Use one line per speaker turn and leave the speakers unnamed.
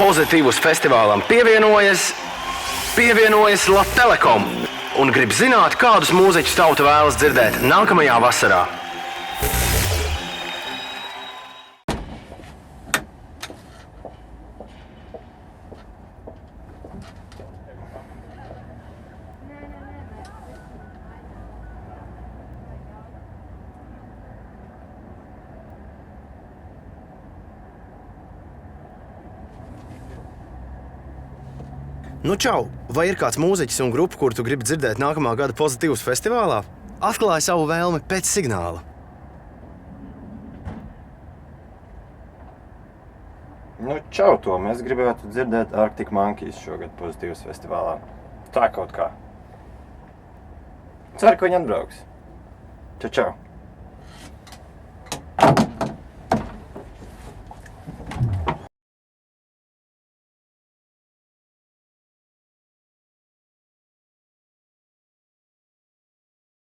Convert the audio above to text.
Pozitīvus festivālam pievienojas Latelekom un grib zināt, kādus mūziķus tauta vēlas dzirdēt nākamajā vasarā. Nu čau, vai ir kāds mūziķis un grupa, kuru tu gribi dzirdēt nākamā gada Pozitīvus festivālā? Atklāj savu vēlmi pēc signāla.
Nu čau, Tom, es gribētu dzirdēt Arctic Monkeys šogad Pozitīvus festivālā. Tā kaut kā. Ceru, ka viņi atbrauks. Čau, čau.